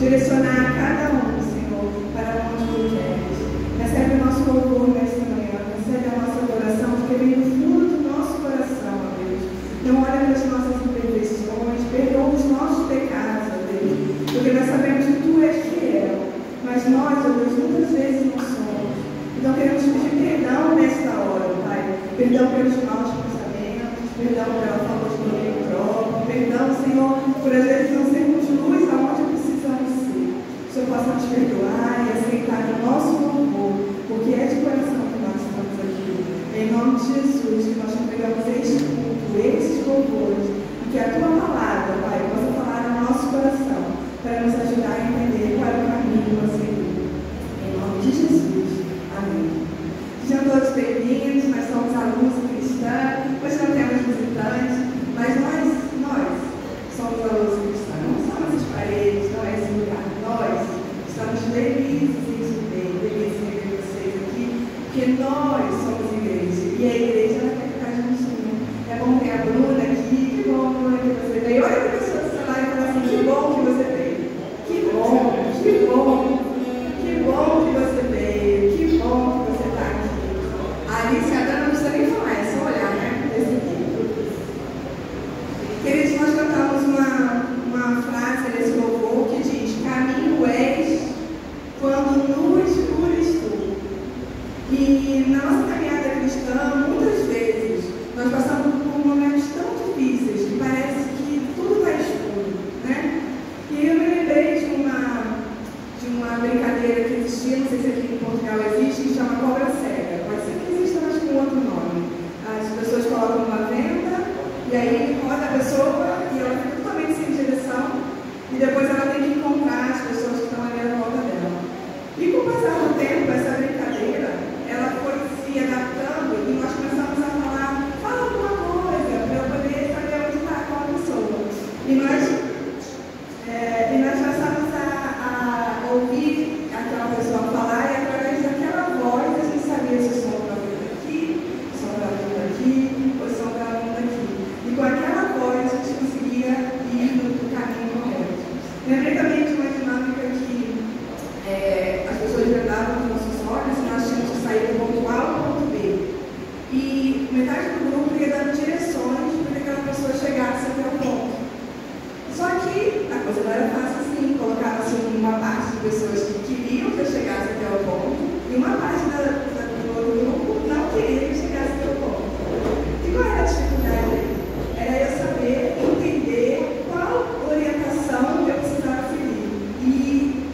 direcionar cada um, Senhor, para onde Tu queres. Recebe o nosso louvor nesta manhã, recebe a nossa adoração, porque vem do fundo do nosso coração, ó Deus. Não olha para as nossas imperfeições, perdoa os nossos pecados, ó Deus, porque nós sabemos que Tu és fiel, mas nós, ó Deus, muitas vezes não somos. Então queremos pedir perdão nesta hora, Pai. Perdão pelos maus pensamentos, perdão pela falta de domínio próprio, perdão, Senhor, por às vezes não sermos luz aonde precisamos ser. O Senhor possa nos perdoar e aceitar o nosso louvor, porque é de coração que nós estamos aqui. Em nome de Jesus, que nós entregamos este culto, estes louvores, e que a Tua palavra, Pai, possa falar no nosso coração, para nos ajudar a entender qual é o caminho a seguir. Em nome de Jesus. Amém. Sejam todos bem-vindos, nós somos alunos cristãos, hoje não temos visitantes, mas nós somos alunos cristãos, não são essas paredes, não é esse lugar, nós estamos felizes em ver vocês aqui, porque nós somos igreja, e a igreja ela quer ficar juntinho. É bom ter a Bruna aqui, que bom, Bruna, que você veio. Olha a pessoa do celular e fala assim, que bom que você veio, que bom, que bom, que bom que você veio, que bom que você está aqui. A Alice e a Dana não precisa nem falar, é só olhar, né? Esse aqui. Queridos, nós cantamos uma frase nesse louvor que diz: caminho és quando no escuro estou. E na nossa caminhada cristã, muitas vezes, nós passamos por momentos tão difíceis que parece que tudo está escuro, né? E eu me lembrei de uma brincadeira que existia, não sei se aqui em Portugal existe, que chama cobra cega. Pode ser que exista, mas com outro nome. As pessoas colocam uma venda e aí roda a pessoa e ela fica totalmente sem direção e depois ela tem que encontrar as pessoas que estão ali à volta dela. E com o passar do tempo, essa brincadeira, ela foi se adaptando e nós começamos a falar, fala alguma coisa para eu poder saber onde está aquela pessoa. E nós começamos a ouvir aquela pessoa falar e através daquela voz a gente sabia se o som estava vindo daqui, se o som estava vindo daqui, ou se o som estava vindo daqui. E com aquela voz a gente conseguia ir no caminho correto. Lembrei também de uma dinâmica que as pessoas vendavam os nossos olhos e nós tínhamos que sair do ponto A ao ponto B. E metade do grupo ia dando direções para que aquela pessoa chegasse até o ponto. Só que a coisa não era fácil assim, colocava-se uma parte de pessoas que queriam que eu chegasse até o ponto e uma parte do outro grupo não queria que eu chegasse até o ponto. E qual era a dificuldade? Era eu saber, entender qual orientação eu precisava seguir.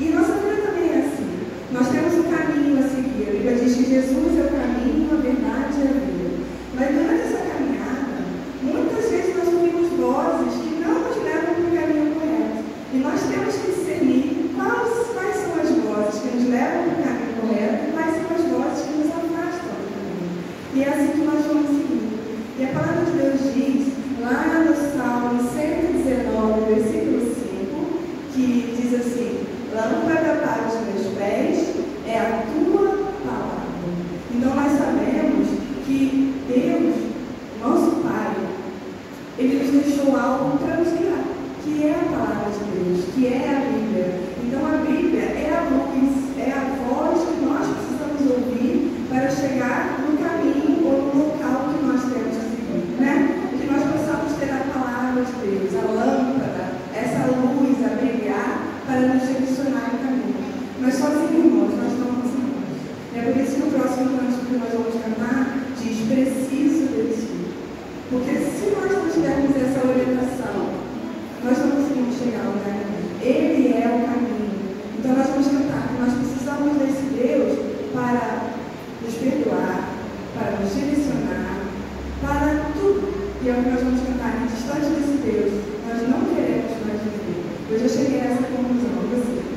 E nossa vida também é assim. Nós temos um caminho a seguir. A Bíblia diz que Jesus é o caminho, a verdade e a vida. Mas durante essa caminhada, muitas vezes nós ouvimos vozes que não nos levam para o caminho correto. E nós temos que discernir quais são as vozes que nos levam para o caminho correto e quais são as vozes que nos afastam do caminho. E é assim que nós vamos seguir. E a palavra de Deus diz, lá no Salmo 119, versículo 5, que diz assim: lâmpada para os meus pés é a tua palavra. Então nós sabemos que Deus, nosso Pai, Ele nos deixou algo para nos guiar, que é a palavra de Deus, que é a Bíblia. Então a Bíblia é a luz, é a voz que nós precisamos ouvir para chegar no caminho ou no local que nós temos que seguir, né? Que nós possamos ter a palavra de Deus, a lâmpada, essa luz a brilhar para nos direcionar no caminho. Mas sozinhos, irmãos, nós não conseguimos. É por isso que o próximo canto que nós vamos cantar diz: preciso de ti. Porque se nós não tivermos essa orientação, nós não conseguimos chegar ao lugar nenhum. Ele é o caminho. Então nós vamos cantar que nós precisamos desse Deus para nos perdoar, para nos direcionar, para tudo. E é o que nós vamos cantar. Distante desse Deus, nós não queremos mais viver. Eu já cheguei a essa conclusão. Você?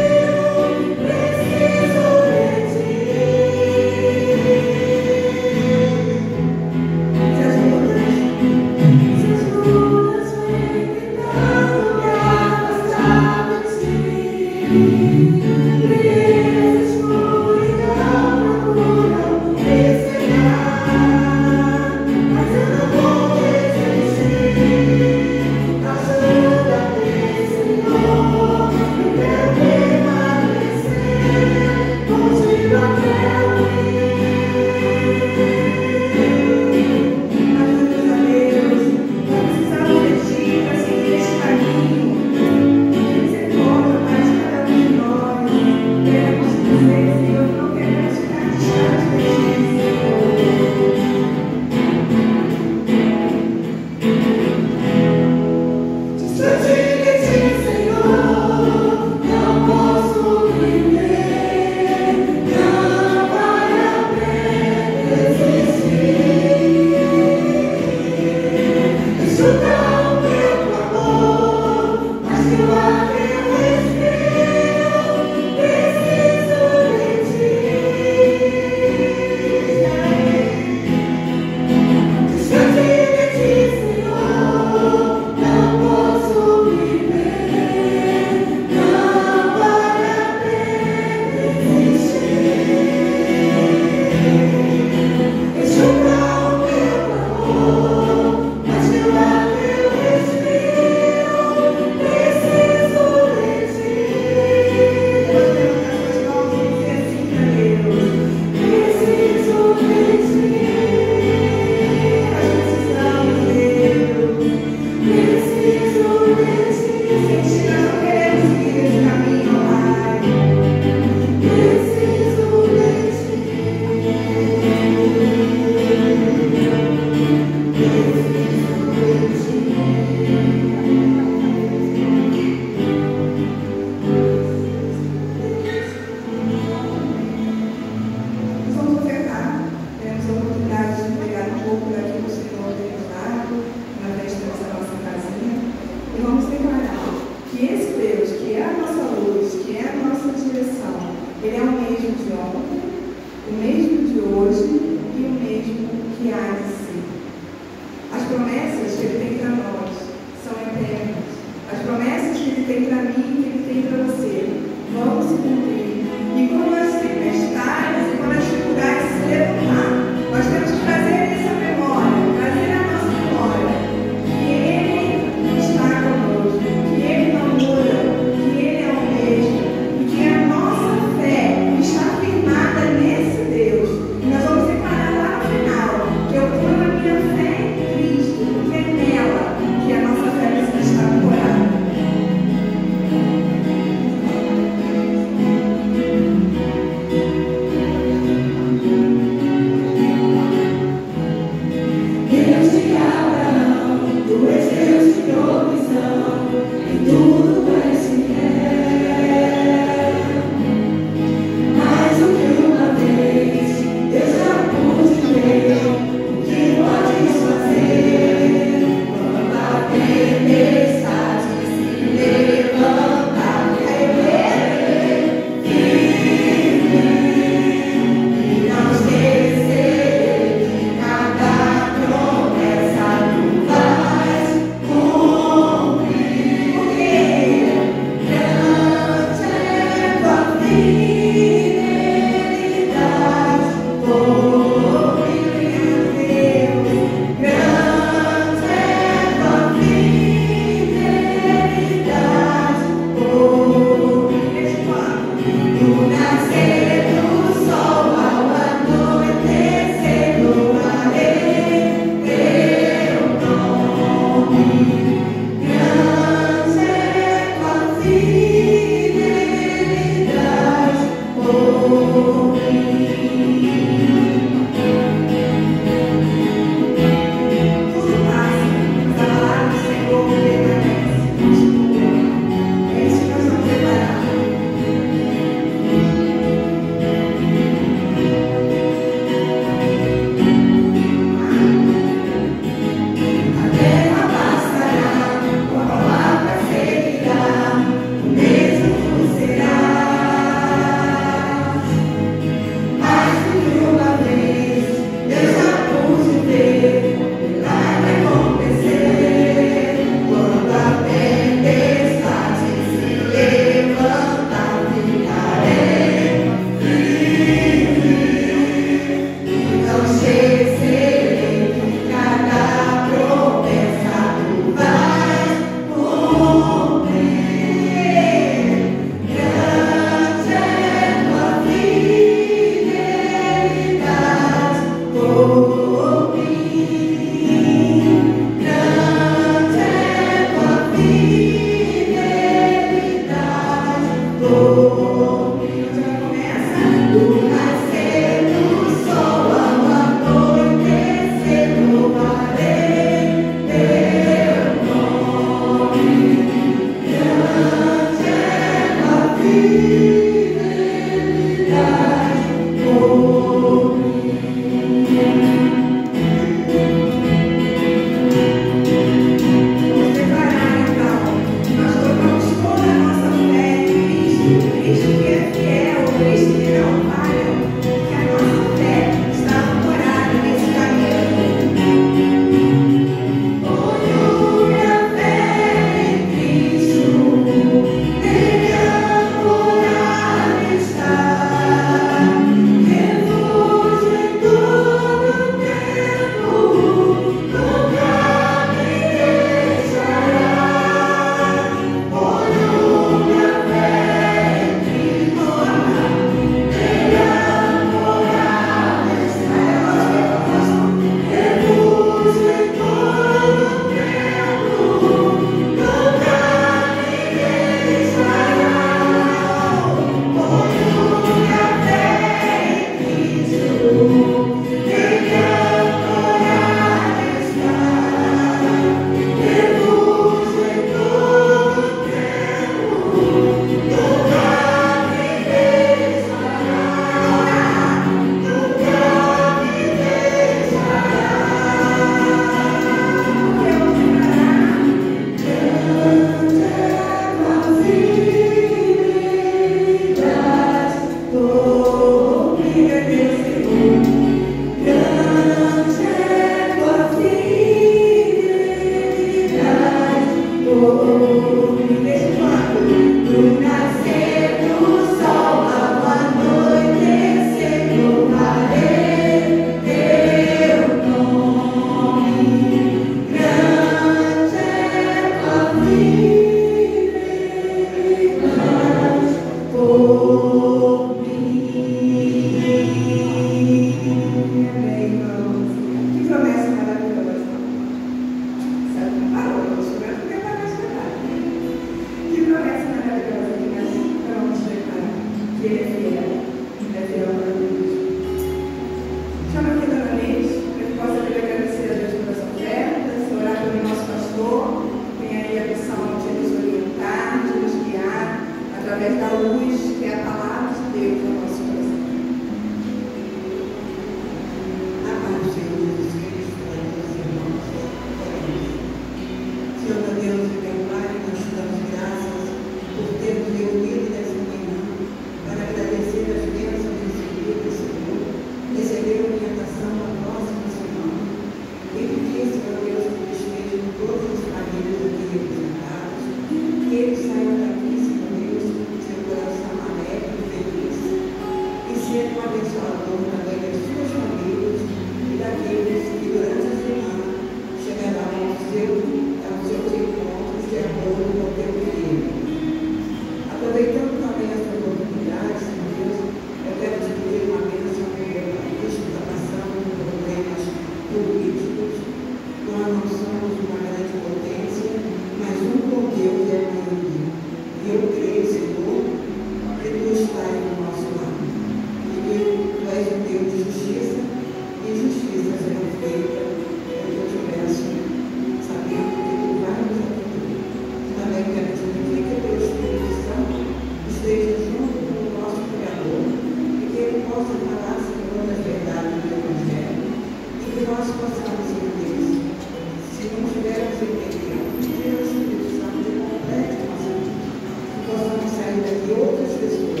Possamos sair daqui outras pessoas,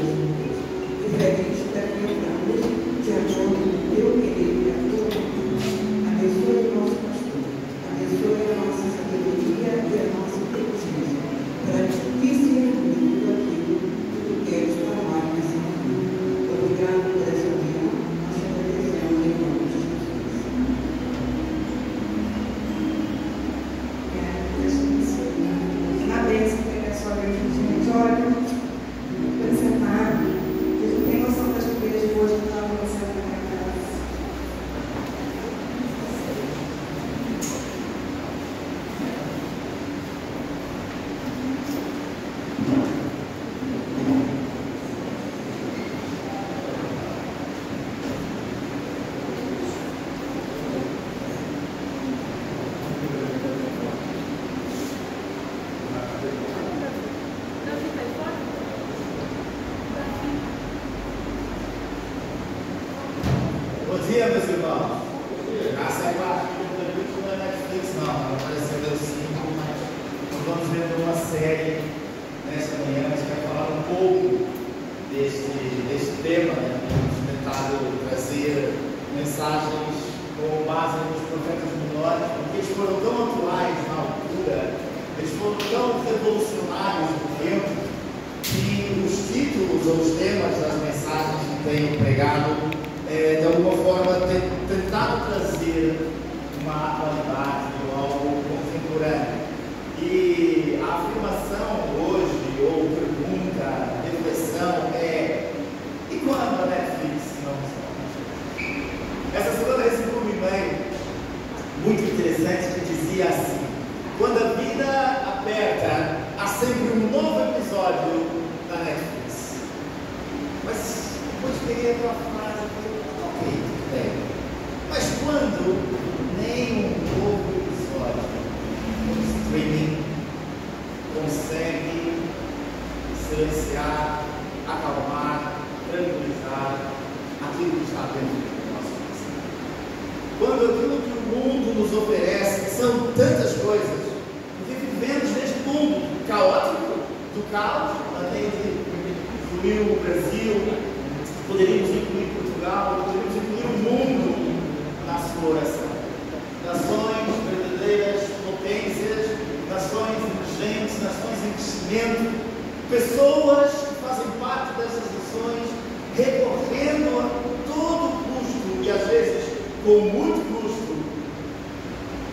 dia, meus irmãos. Graça e paz. Não é Netflix, não. Não apareceu Deus sim, mas nós vamos ver uma série nesta manhã. A gente vai falar um pouco deste tema, né? Temos tentado trazer mensagens com base nos profetas menores, porque eles foram tão atuais na altura, eles foram tão revolucionários no tempo, que os títulos ou os temas das mensagens que tenho pregado de alguma forma tentado trazer uma atualidade ou algo contemporâneo. E a afirmação hoje, ou pergunta, reflexão é: e quando a Netflix não está? Essa semana recebi um e-mail muito interessante que dizia assim: quando a vida aperta, há sempre um novo episódio da Netflix. Mas depois peguei aquela frase e falei: ok, tudo bem. Mas quando nem um novo episódio no streaming consegue silenciar, acalmar, tranquilizar aquilo que está dentro do nosso coração? Quando aquilo que o mundo nos oferece são tantas coisas, porque vivemos neste mundo caótico, do caos, além de incluir o Brasil, poderíamos incluir Portugal, poderíamos incluir o mundo na sua oração. Nações verdadeiras potências, nações emergentes, nações em crescimento, pessoas que fazem parte dessas nações, recorrendo a todo custo e às vezes com muito custo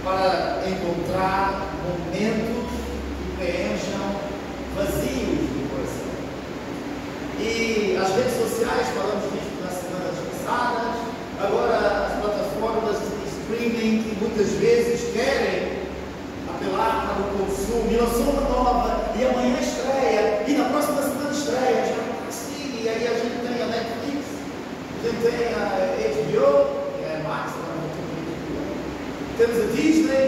para encontrar momentos que preencham vazios do coração. E as redes sociais, falamos disso nas semanas passadas, agora as plataformas de streaming que muitas vezes querem apelar para o consumo, e lançou uma nova, e amanhã estreia, e na próxima semana estreia, já não assim, e aí a gente tem a Netflix, a gente tem a HBO, que é a Max, temos a Disney,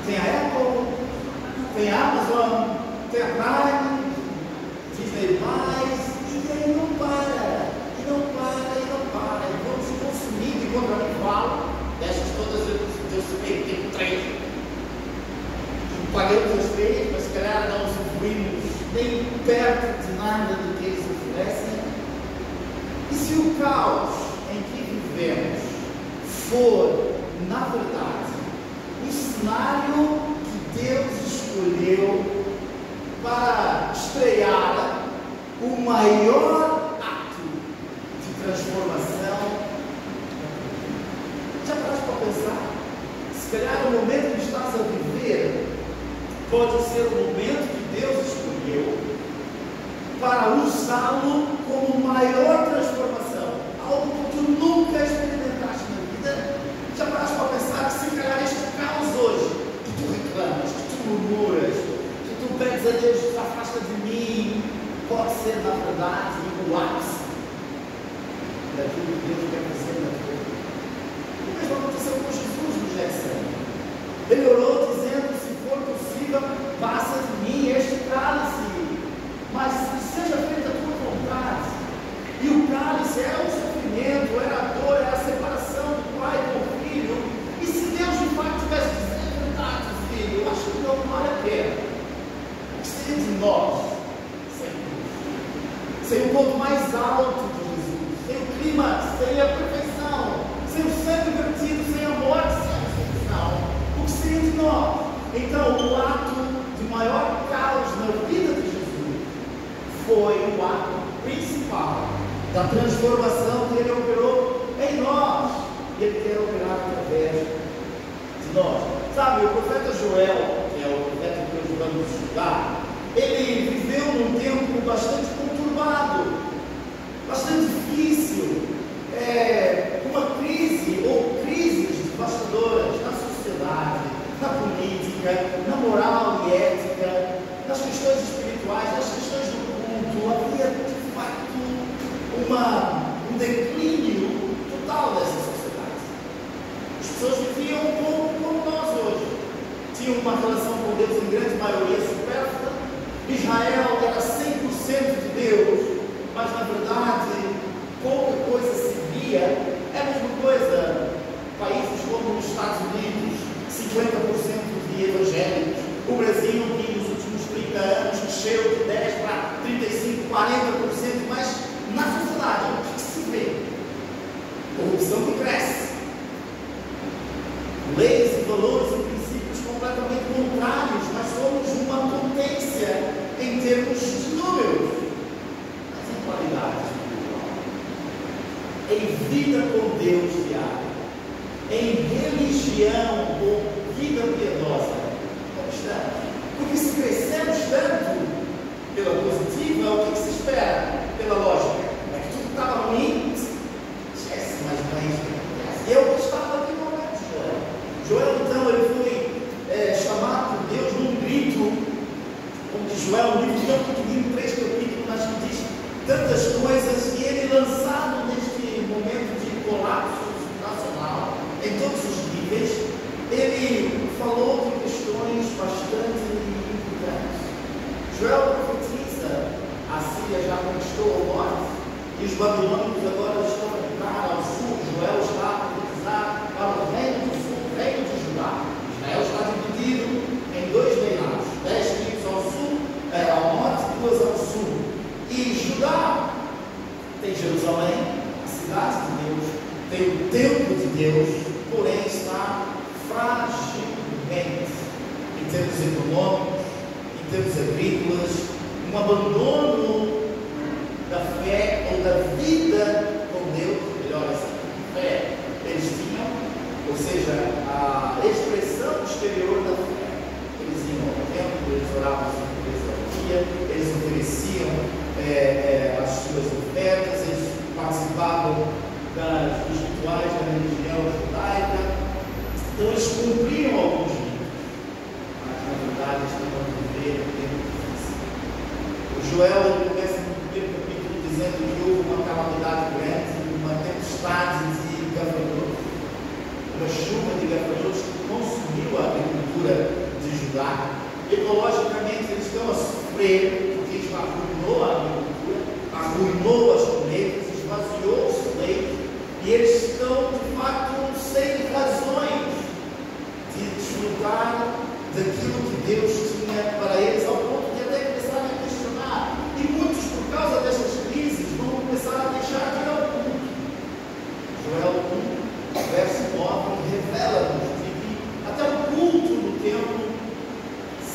tem a Apple, tem a Amazon, tem a Prime, Disney+, e aí não para, e não para, e não para, e vamos consumindo, e quando eu falo, dessas todas eu sei que tem 3, pagamos as 3, mas se calhar não usufruímos nem perto de nada do que eles oferecem. E se o caos em que vivemos for, na verdade, o cenário que Deus escolheu para estrear o maior ato de transformação, já paraste para pensar? Se calhar o momento que estás a viver pode ser o momento que Deus escolheu para usá-lo como maior transformação, algo que tu nunca experimentaste na vida. Já paraste para pensar que se calhar este caos hoje, que tu reclamas, que tu murmuras, que tu pedes a Deus, afasta de mim, pode ser na verdade o ápice daquilo que Deus quer fazer na tua vida? O mesmo aconteceu com Jesus no Getsemane. Ele orou dizendo: se for possível, passa de mim este cálice, mas seja feita a tua vontade. E o cálice era o sofrimento, era a dor, era a separação do pai com o filho. E se Deus de fato tivesse dizendo: é verdade, filho, eu acho que não vale a pena, o que seria de nós sem o ponto mais alto de Jesus, sem o clima, sem a perfeição, sem o sangue vertido, sem a morte, sem a ressurreição? O que seria de nós? Então, o ato de maior caos na vida de Jesus foi o ato principal da transformação que ele operou em nós, e ele quer operar através de nós. Sabe, o profeta Joel, que é o profeta que nós vamos estudar, ele viveu num tempo bastante conturbado, bastante difícil, uma crise ou crises devastadoras na sociedade, na política, na moral e ética, nas questões espirituais, nas questões do culto. Havia de facto um declínio total dessa sociedade. As pessoas viviam um pouco como nós hoje, tinham uma relação com Deus em grande maioria supérflua. Israel era 100% de Deus, mas na verdade pouca coisa se 40%, mas na sociedade, o que se vê? Corrupção que cresce. Leis e valores e princípios completamente contrários. Nós somos uma potência em termos de números, mas em qualidade espiritual, em vida com Deus diária, em religião ou vida piedosa, como estamos? Porque se crescemos tanto pela positiva, o que se espera pela lógica? É que tudo estava ruim, esquece, mas não é isso que acontece. Eu estava aqui no momento de Joel. Joel, então, ele foi chamado por Deus num grito, como diz Joel, um livro tão pequenino, 3 capítulos, mas que diz tantas coisas, e ele lançado neste momento de colapso nacional, em todos os níveis, ele falou de questões bastante importantes. Joel profetiza: a Síria já conquistou o norte e os babilônicos agora estão a entrar ao sul. Joel está a profetizar para o reino do sul, o reino de Judá. Israel está dividido em 2 reinados, 10 tribos ao sul, ao norte e 2 ao sul. E Judá tem Jerusalém, a cidade de Deus, tem o templo de Deus, porém está fragilmente em termos econômicos, em termos agrícolas, um abandono da fé ou da vida com Deus, melhor assim, fé eles tinham, ou seja, a expressão exterior da fé. Eles iam ao templo, eles oravam 5 vezes ao dia, eles ofereciam as suas ofertas, eles participavam dos rituais da religião judaica. Então eles cumpriam alguns ritos, mas na verdade estavam a viver o tempo difícil. O Joel começa no primeiro capítulo dizendo que houve uma calamidade grande, uma tempestade de gafanhotos, uma chuva de gafanhotos que consumiu a agricultura de Judá. Ecologicamente eles estão a sofrer, porque isso arruinou a agricultura, arruinou as colheitas, esvaziou os leitos, e eles estão de facto sem razões de desfrutar daquilo que Deus tinha para eles, ao ponto de até começarem a questionar. E muitos, por causa destas crises, vão começar a deixar de ir ao culto. Joel 1, verso 9, revela-nos que até o culto no templo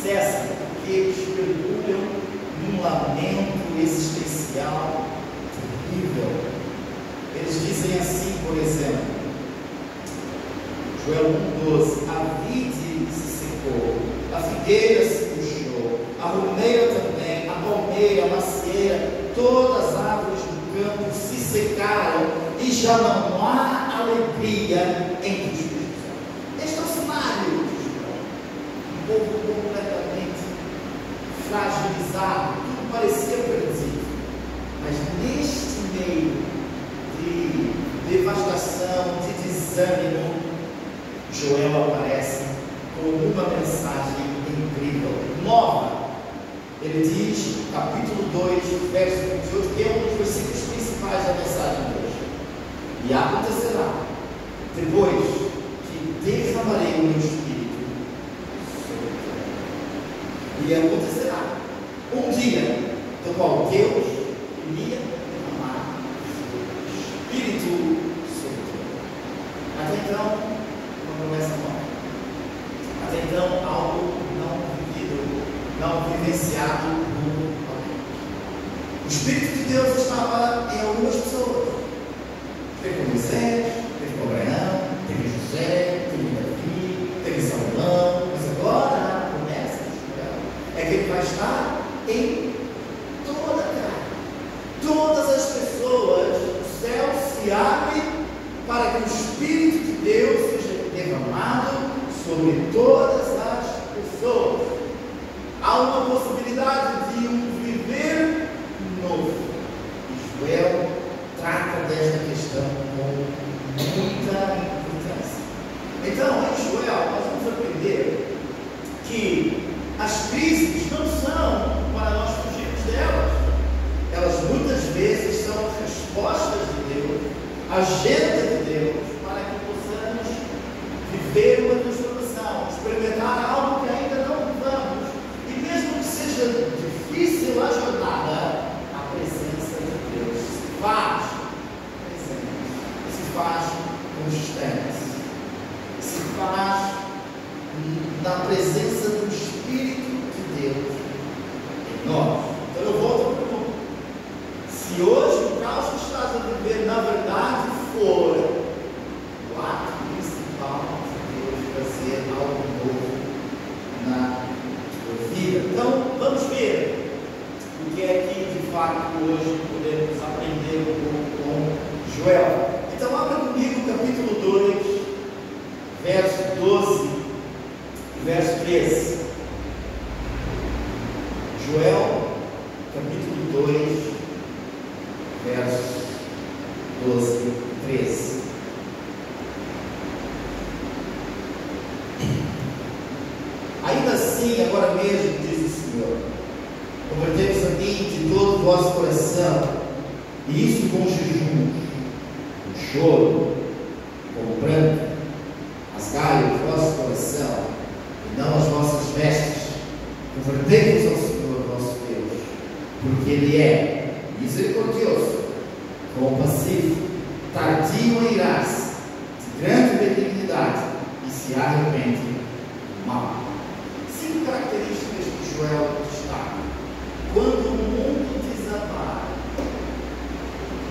cessa, porque eles mergulham num lamento existencial terrível. Eles dizem assim, por exemplo, Joel 1,12: a vide se secou, a figueira se puxou, a romeira também, a palmeira, a macieira, todas as árvores do campo se secaram e já não há alegria entre os filhos. Este é o cenário de Joel. Um povo completamente fragilizado, tudo parecia perdido, mas neste meio de devastação, de desânimo, Joel aparece com uma mensagem incrível, nova. Ele diz, capítulo 2, verso 28, que é um dos versículos principais da mensagem de hoje: e acontecerá, depois que derramarei o meu espírito sobre a terra, e acontecerá um dia do qual Deus iria derramar Espírito sobre tudo. Até então, uma promessa nova. Até então, algo não vivido, não vivenciado no momento. O Espírito de Deus estava em algumas pessoas. Teve com Moisés, teve com Abraão, teve José, teve Davi, teve Salomão, mas agora a promessa de Israel é que ele vai estar em toda a terra. Todas as pessoas, o céu se abre para que o Espírito de Deus seja derramado sobre todas as pessoas. Há uma possibilidade de um viver novo. E Joel trata desta questão com muita importância. Então, em Joel, nós vamos aprender que as crises não são para nós fugirmos delas. Elas muitas vezes são respostas de Deus, agenda de Deus, para que possamos viver uma transformação, experimentar algo que ainda não vivamos. E mesmo que seja difícil a jornada, a Se hoje o caos que estás a viver, na verdade, for o ato principal de Deus fazer algo novo na tua vida. Então, vamos ver o que é que, de facto, hoje podemos aprender um pouco com Joel. Então, abra comigo o capítulo 2, verso 12 e verso 13. Joel, capítulo 2, versos 12 e 13. Ainda assim, agora mesmo, diz o Senhor, convertei-vos a mim de todo o vosso coração, e isso com jejum, com choro, com pranto. Rasgai o vosso coração, e não as vossas vestes. Convertei-vos ao Senhor vosso Deus, porque Ele é misericordioso, compassivo, tardio em irar-se, de grande benignidade, e se arrepende do mal. 5 características que Joel destaca. Quando o mundo desabar,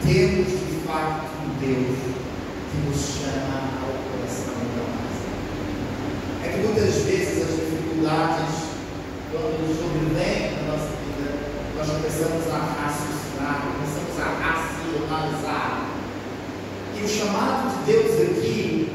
temos de facto um Deus que nos chama ao coração da massa. É que muitas vezes as dificuldades, quando nos sobrevêm na nossa vida, nós começamos a raciocinar, começamos a racionalizar. E o chamado de Deus aqui,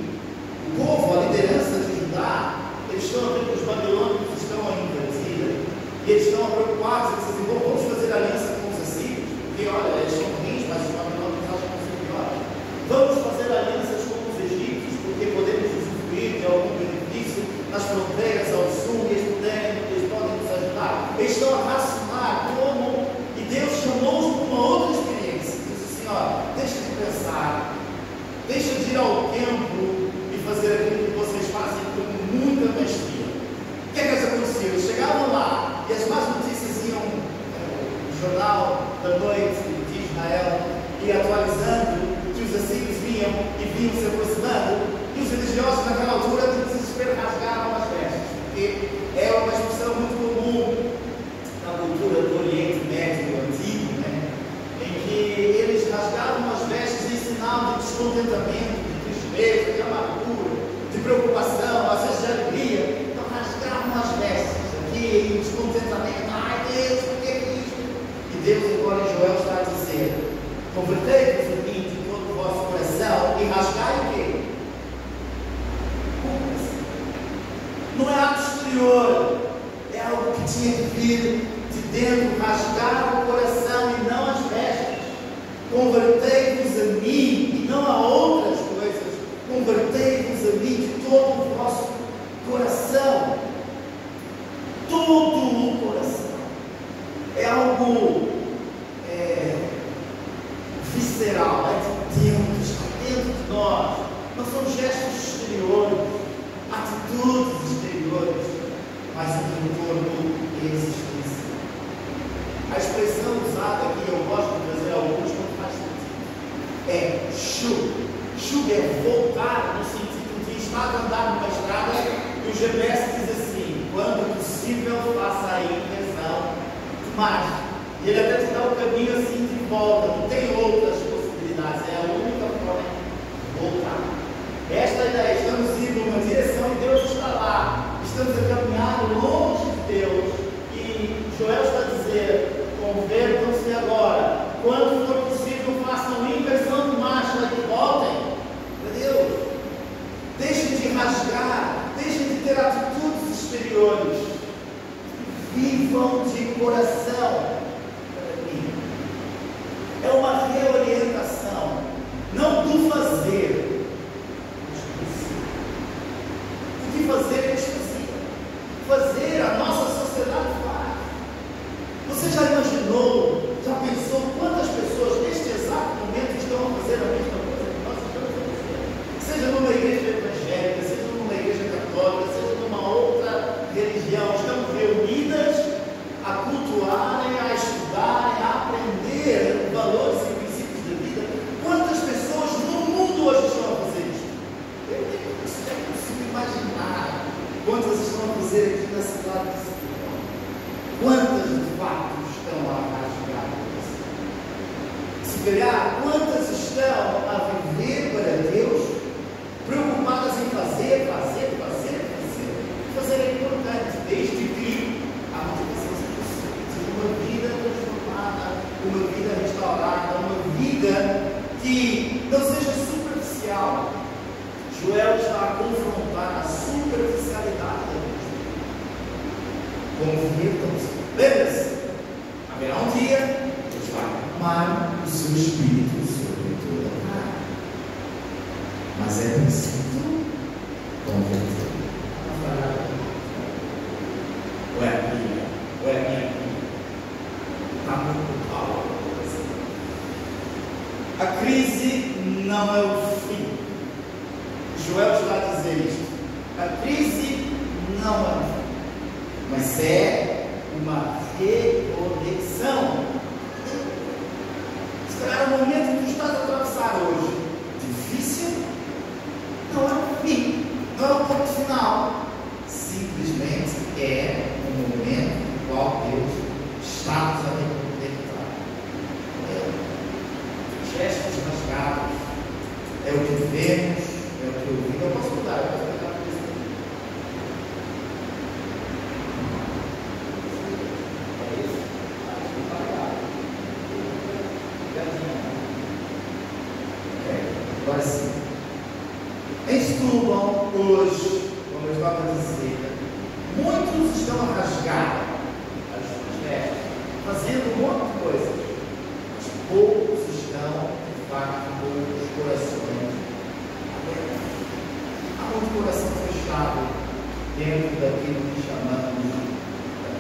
o povo, a liderança de Judá, eles estão a ver que os babilônicos estão a invadir, e eles estão preocupados, eles dizem, bom, vamos fazer aliança com os assírios, porque olha, eles são ruins, mas os babilônicos acham que são melhores. Vamos fazer alianças com os egípcios, porque podemos usufruir de algum benefício nas fronteiras ao sul, e eles podem nos ajudar. Eles estão a racionar como, e Deus chamou-os para uma outra experiência. Diz assim, ó, deixa de pensar, deixa de ir ao templo e fazer aquilo que vocês fazem com muita maestria. O que é que aconteceu? Eles chegavam lá e as más notícias iam, o jornal da noite de Israel ia atualizando que os assírios vinham e vinham se aproximando, e os religiosos naquela altura de desespero rasgaram as vestes, porque é uma expressão muito comum na cultura do Oriente Médio antigo, né? Em que eles rasgavam as vestes em sinal de descontentamento, de tristeza, de amargura, de preocupação, às vezes de alegria. Então rasgavam as vestes aqui em descontentamento. Ai Deus, por que é isto? E Deus agora em Joel está a dizer, convertei-vos a mim de todo o vosso coração e rasgai o quê? Não é ato exterior, é algo que tinha que vir de dentro, rasgar o coração e não as vestes. Convertei-vos a mim e não a outras coisas. Convertei-vos a mim de todo o vosso coração. Todo o coração. É algo visceral, é de dentro, está dentro de nós. Não são gestos exteriores, atitudes exteriores, mas um entorno existencial. A expressão usada aqui, eu gosto de trazer alguns, não faz sentido. É shug. Shug é voltar, no sentido de estar a andar numa estrada e o GPS diz assim, quando possível, faça a inversão de marcha. E ele até te dá o caminho assim de volta, não tem outras possibilidades, é a única forma de voltar. Esta ideia, estamos indo numa direção e Deus está lá, estamos a caminhar longe de Deus, e Joel está a dizer, convertam-se agora, quando for possível façam inversão de marcha e voltem para Deus. Deixem de rasgar, deixem de ter atitudes exteriores, vivam de coração para mim. É uma Se calhar, quantas estão a viver para Deus, preocupadas em fazer. Fazer é importante, desde que a motivação seja uma vida transformada, uma vida restaurada, uma vida que não seja superficial. Joel está a confrontar a superficialidade da vida. Convirtam-se. Lembra-se? Haverá um dia, Deus vai derramar o seu Espírito sobre toda a carne. Mas é preciso converter. Ou é a minha? Ou é a minha vida? Está muito mal. A crise não é o fim. Joel está a dizer isto. A crise não é o fim, mas é uma reconexão. Se calhar o momento que tu estás a atravessar hoje, difícil, não é o fim, não é o ponto final. Simplesmente é um momento no qual Deus está nos a reconectar. Gestos rasgados, é o que vemos, é o que ouvimos. Eu posso mudar, eu posso pegar por isso. Agora sim. Em Setúbal, hoje, como eu estava a dizer, muitos estão a rasgar as suas vestes, fazendo um monte de coisas, mas poucos estão, de facto, com os corações abertos. Há muito coração fechado dentro daquilo que chamamos de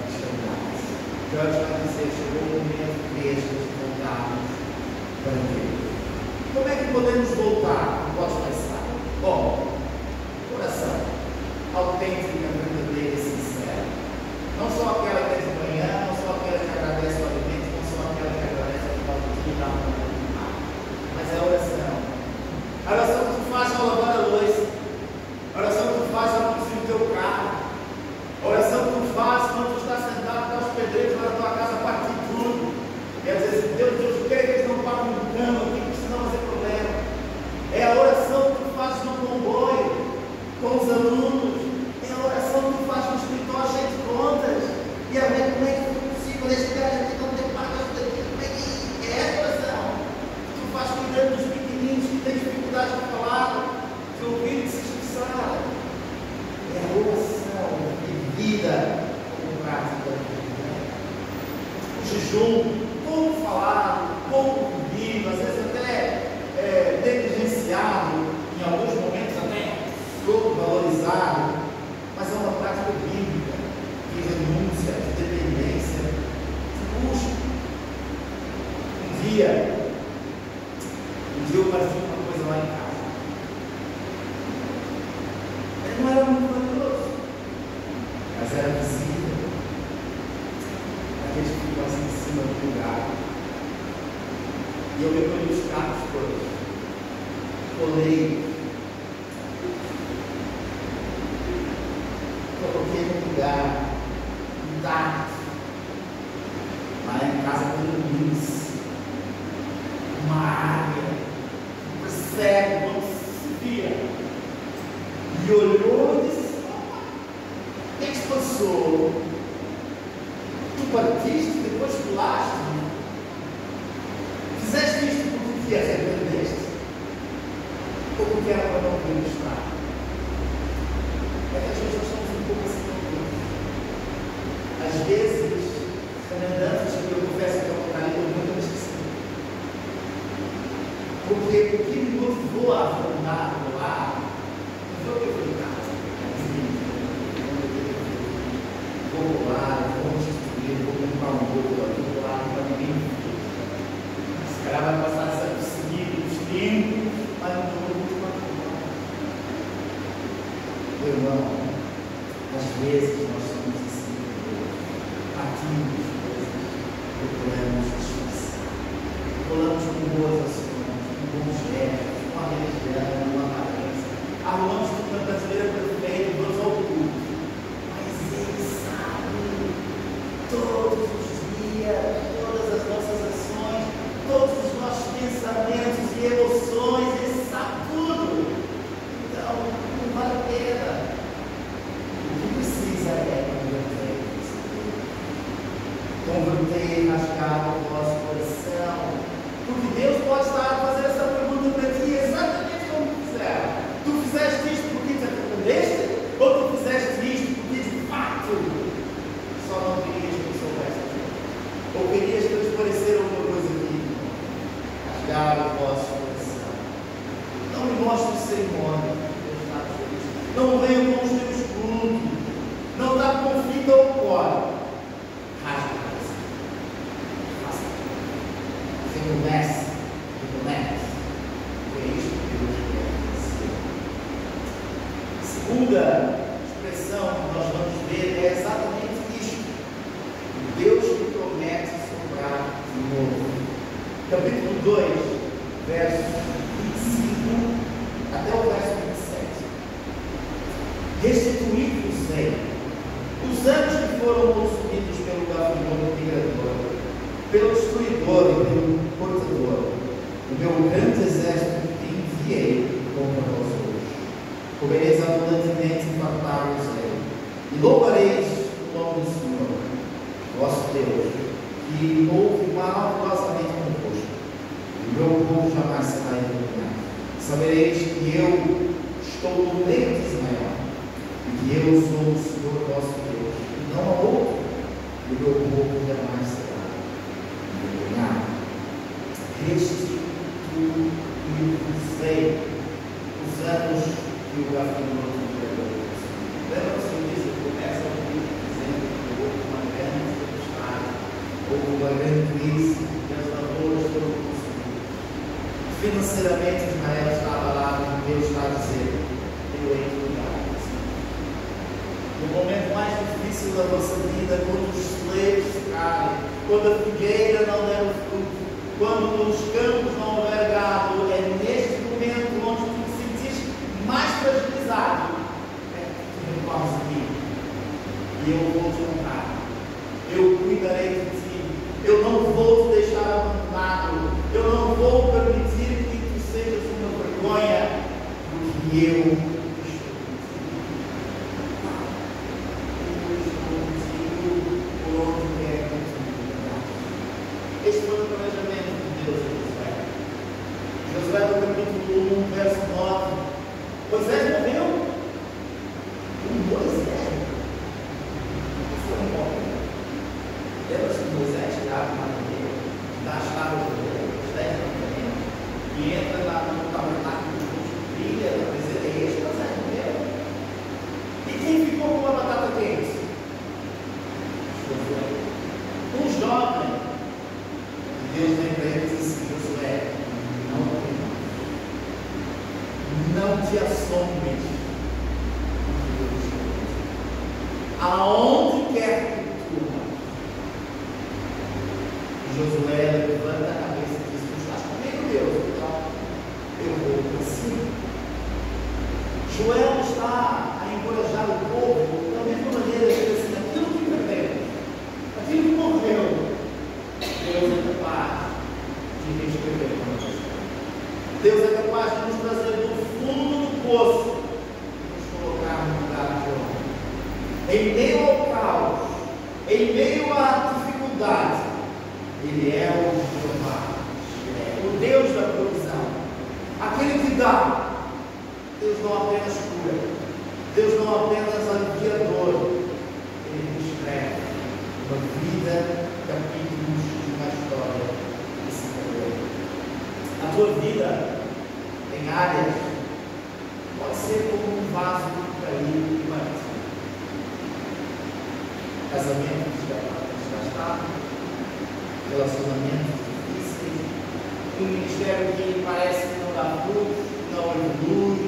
cristandade. Jorge vai dizer, chegou o momento de igrejas voltarmos para Deus. Como é que podemos voltar? Não posso pensar. Bom, coração autêntica, verdadeira e sincera. Não só aquela que é de manhã, não só aquela que agradece o alimento, não só aquela que agradece o final do dia, dá uma oportunidade. Mas é a oração. A oração que tu faz ao lavar a louça. A oração que tu faz ao conduzir o teu carro. A oração que tu faz quando tu estás sentado com os pedreiros lá na tua casa a partir de tudo. E às vezes, Deus, por que eles não param no cama aqui, porque senão vai ter problema. É a oração que tu fazes no comboio, com os alunos. É a oração que tu fazes no escritório cheio de contas. E a ver como é que foi possível este gajo aqui não ter pago isso daqui. Como é que é a oração que tu fazes cuidando dos pequeninos que têm dificuldade de falar, de ouvir e de se expressar. É a oração vivida como prática da vida. O jejum, pouco falado, pouco vivido, às vezes até negligenciado, em alguns momentos até pouco valorizado, mas é uma prática bíblica de renúncia, de dependência, de busca. Um dia eu fazia uma coisa lá em casa. Ele não era muito valoroso, mas era visível. Aqueles que ficam assim em cima do lugar. E eu recolhi os carros todos. Colei. Coloquei no lugar. Intacto. Lá em casa tem luz. Uma área. Percebe quando se via. E olhou e disse: o que é que se passou? Tu partiste, depois pulaste. Fizeste isto porque te arrependeste? Ou porque era para não demonstrar? É que às vezes nós somos um pouco assim. Às vezes, semelhantes que eu confesso que eu caí muito esqueci. Porque o que me motivou a afrontar o lar não foi o que eu fui em casa. Vou lá, vou instituir, vou comprar um bolo aqui, vou lá, para ninguém ver. Esse cara vai passar essa perseguida dos tempos, mas não vou continuar. Meu irmão, às vezes nós somos assim, partimos de coisas, procuramos disfarçar, colamos com boas ações, com bons gestos, com a religião, com a aparência, arrumamos com tanta brasileira perfeita, vamos ao culto. Mas Ele sabe todos os dias, todas as nossas ações, todos os nossos promessa, é isso que Deus quer fazer. A segunda expressão que nós vamos ver é exatamente isto: o Deus que promete soprar de novo. Capítulo 2, verso 25 até o verso 27. Restituí-vos-ei os anos que foram consumidos pelo gafanhoto migrador, pelo destruidor e pelo portador, o meu grande exército que enviei contra vós hoje. Comereis abundantemente e fartar-vos-ei, e louvareis o nome do Senhor, vosso Deus, que ouve maravilhosamente convosco. O meu povo jamais será envergonhado. Sabereis que eu estou no meio de Israel, e que eu sou o Senhor vosso Deus, e não há outro, e o meu povo jamais será envergonhado. Restituí-vos-ei os anos que o gafanhoto perdeu. Lembra-se disso? Começa o livro dizendo que houve uma grande tempestade, houve uma grande crise, e as lavouras foram consumidas. Financeiramente, Israel estava lá, e Deus está a dizer: eu hei de cuidar. No momento mais difícil da vossa vida, quando os celeiros se caem, quando a figueira não der o fruto, quando nos campos não houver gado, é neste momento onde tu te sentires mais fragilizado, é que tu recorres a mim, e eu vou te honrar, eu cuidarei de ti, eu não vou te deixar abandonado, eu não vou permitir que tu sejas uma vergonha, porque eu estou contigo por onde quer que tu me. Este foi o planejamento de Deus em Josué. Josué, no capítulo 1, verso 9. Moisés morreu. Moisés foi morto. Lembra-se que Moisés estava na cadeia, da estátua do Moisés na cadeia, e entra no tabernáculo de Deus, brilha na presença de Deus. Moisés morreu. E quem ficou com a batata quente? Josué. Um jovem. Deus vem para ele e diz assim: Josué, não te assombres, aonde quer que tu vá. Josué levanta a cabeça e diz: tu estás comigo, Deus, então eu vou para cima. Joel está a encorajar o povo da mesma maneira que ele diz: aquilo que perdemos, aquilo que morreu, Deus é capaz de reescrever para nós. Deus é capaz de nos trazer do fundo do poço e nos colocar no lugar de honra. Em meio ao caos, em meio à dificuldade, Ele é o Jeová, o Deus da provisão, aquele que dá. Deus não apenas cura, Deus não apenas alivia a dor, Ele escreve uma vida, capítulos de uma história que se perdeu. A tua vida em áreas pode ser como um vaso caído e vazio. Casamento desgastado, relacionamentos difíceis, um ministério que parece que não dá frutos, não evolui,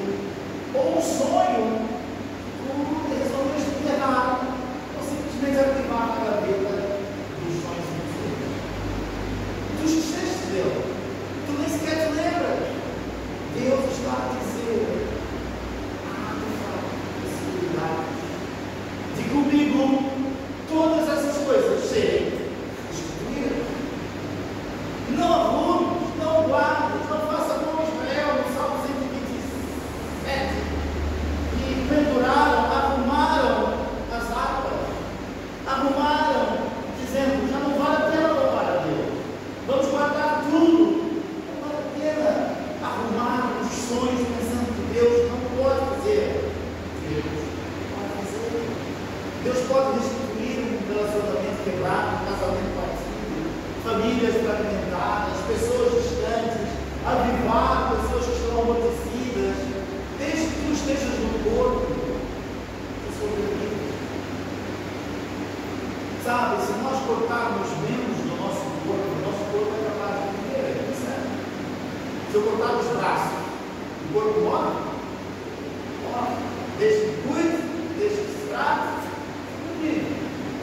ou um sonho que resolveste enterrar, ou simplesmente ativar na gaveta dos sonhos futuros. Tu esqueceste dele, tu nem sequer te lembras. Deus está a dizer: tu fala possibilidades de comigo todas essas coisas serem restituídas. Não arrumes, não guardes, não faça como Israel no Salmo 127, que penduraram, arrumaram as águas, Se eu cortar os braços, o corpo morre? Morre. Deixa que cuide, deixa que se trate.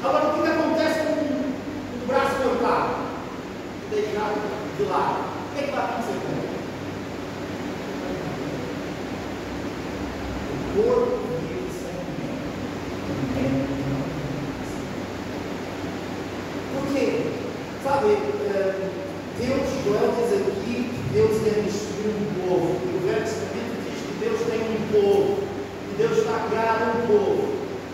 Agora, o que acontece com o braço cortado? Deixado de lado. O que vai acontecer com ele? O corpo vive sem membro. Por quê? Sabe, Deus, Joel diz aqui que Deus quer destruir um povo. E o Velho Testamento diz que Deus tem um povo. Que Deus está a criar um povo.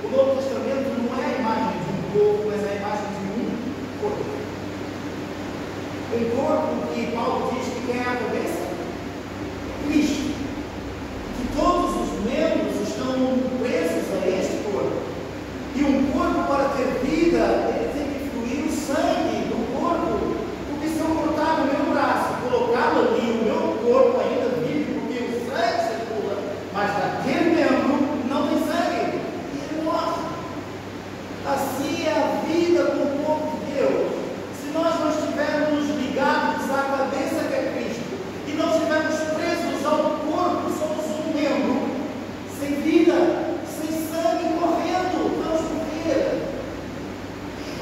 O Novo Testamento não é a imagem de um povo, mas é a imagem de um corpo. Um corpo que Paulo diz que quem é a cabeça? Cristo. Que todos os membros estão presos a este corpo. E um corpo, para ter vida, ele tem que fluir o sangue do corpo. Porque se eu cortar o meu braço, colocá-lo ali, o meu corpo ainda vive, porque o sangue circula, mas daquele membro não tem sangue. E ele morre. Assim é a vida com o povo de Deus. Se nós não estivermos ligados à cabeça que é Cristo, e não estivermos presos ao corpo, somos um membro, sem vida, sem sangue correndo, vamos morrer.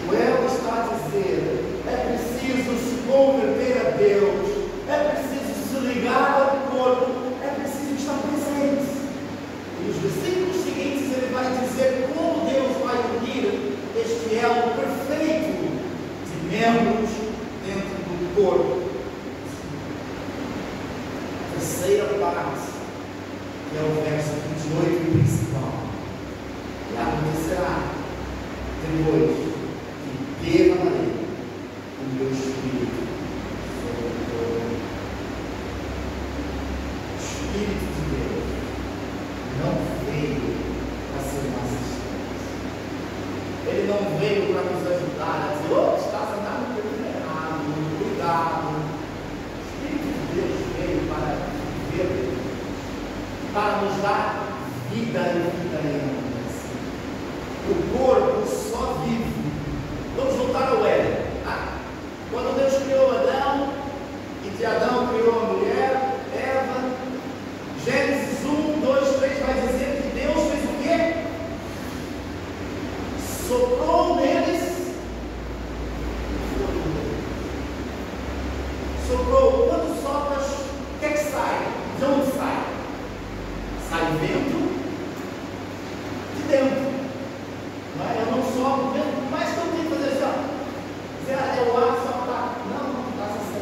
Joel está a dizer, é preciso se converter a Deus, é preciso se ligar ao corpo, é preciso estar presente. E nos versículos seguintes ele vai dizer como Deus vai unir este elo perfeito de membros dentro do corpo. A terceira parte, que é o verso 28 principal. E acontecerá depois que derramarei o meu espírito sobre o corpo. O Espírito de Deus não veio para ser assistente. Ele não veio para nos ajudar a dizer, oh, estás andando no caminho errado, cuidado. O Espírito de Deus veio para viver, para nos dar vida e vida em abundância. O corpo só vive. Vamos voltar ao Éden. Quando Deus criou Adão, e de Adão criou a mulher, Eva, Gênesis 1, 2, 3 vai dizer que Deus fez o quê? Soprou neles. Soprou. Quando sopras, o que é que sai? De onde sai? Sai vento de dentro. Não é? Eu não sopro vento, mas que eu tenho que fazer assim, ó. É o ar soprar. Não está assim.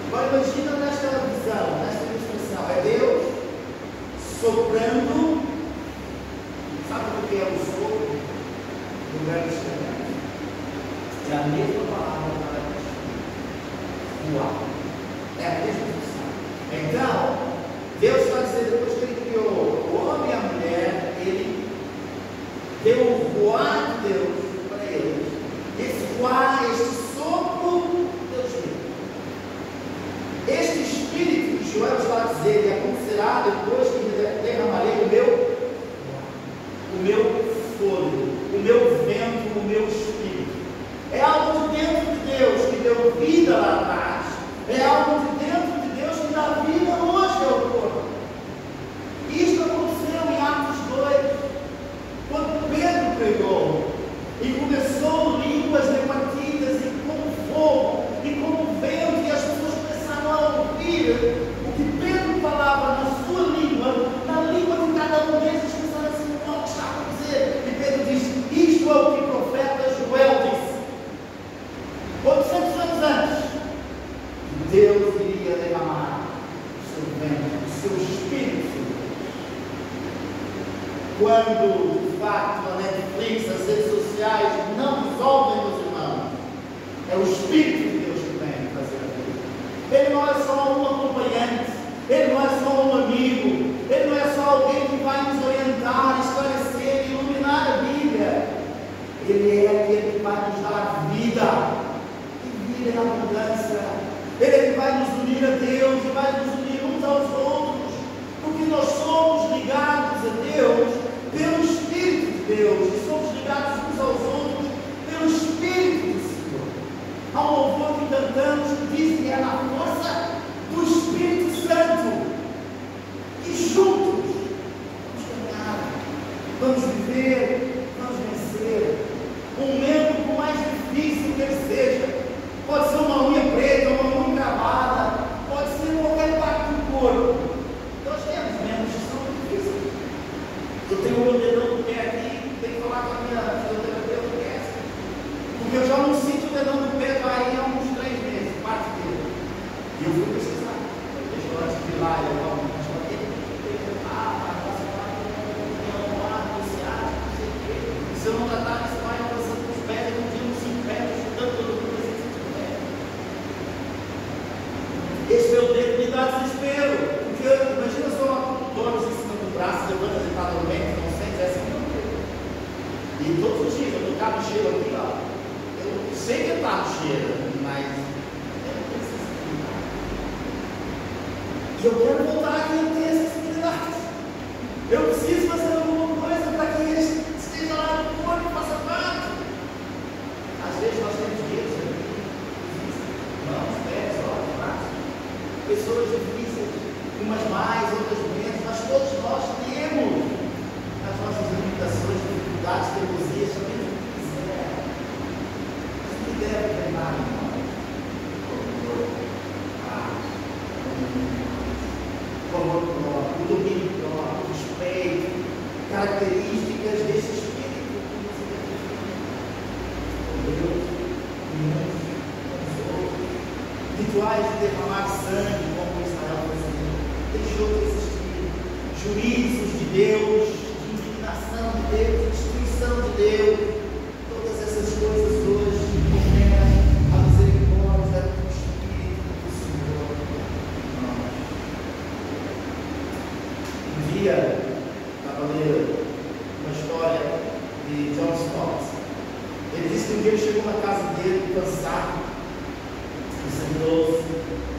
Agora imagina nesta visão, nesta ilustração. É Deus soprando. Sabe o que é o sopro? No Velho Testamento. É a mesma palavra para o ar. É a mesma função. Então, Deus está dizendo, depois que Ele criou o homem e a mulher, Ele deu o voar de Deus para eles. Esse voar, este sopro, Deus deu. Este Espírito que Joel está a dizer, que acontecerá depois que derramarei o meu fôlego, o meu vento, o meu Espírito. É algo de dentro de Deus que deu vida lá atrás. É algo de dentro de Deus que dá vida hoje ao corpo. Isto aconteceu em Atos 2, quando Pedro pregou e começou línguas repartidas e como fogo e como vento, e as pessoas começaram a ouvir o que Pedro falava na sua língua, na língua de cada um deles. Eles começaram assim, o que está a acontecer? E Pedro diz, isto é o que o profeta Joel disse 800 anos antes. Deus iria derramar o seu vento, o seu Espírito. Quando, de fato, a Netflix, as redes sociais não resolvem, meus irmãos, é o Espírito de Deus que vem fazer a vida. Ele não é só um acompanhante, ele não é só um amigo, ele não é só alguém que vai nos orientar, esclarecer, iluminar a Bíblia. Ele é aquele que vai nos dar vida, e vida em abundância. Ele é que vai nos unir a Deus e vai nos unir uns aos outros, porque nós somos ligados a Deus pelo Espírito de Deus, e somos ligados uns aos outros pelo Espírito do Senhor. Há um louvor que cantamos que diz que é na força desespero, porque imagina só donos em cima do braço, levanta, ele está dormindo, não sente, é assim que eu tenho. E todos os dias, eu estou carro cheio aqui, ó, eu sei que está cheio, mas eu preciso cuidar. E eu quero voltar aqui a ter essa sensibilidade. Eu preciso fazer alguma coisa para que ele esteja lá no corpo e faça parte. Às vezes nós temos medo, mãos, pés, olhos, braços, pessoas difíceis, umas mais, outras menos, mas todos nós temos as nossas limitações, dificuldades, teimosias, sabemos o que quiser. Mas o que deve treinar em nós? O amor próprio, o domínio próprio, o respeito, características desse espírito que nos identifica com Deus, com os outros, rituais de derramar sangue, como Israel fazia, deixou de existir, juízos de Deus, de indignação de Deus, de destruição de Deus, todas essas coisas hoje comeram a misericórdia do Espírito do Senhor em nós. Um dia, estava lendo uma história de John Stott. Ele disse que um dia ele chegou na casa dele, cansado, sentou-se,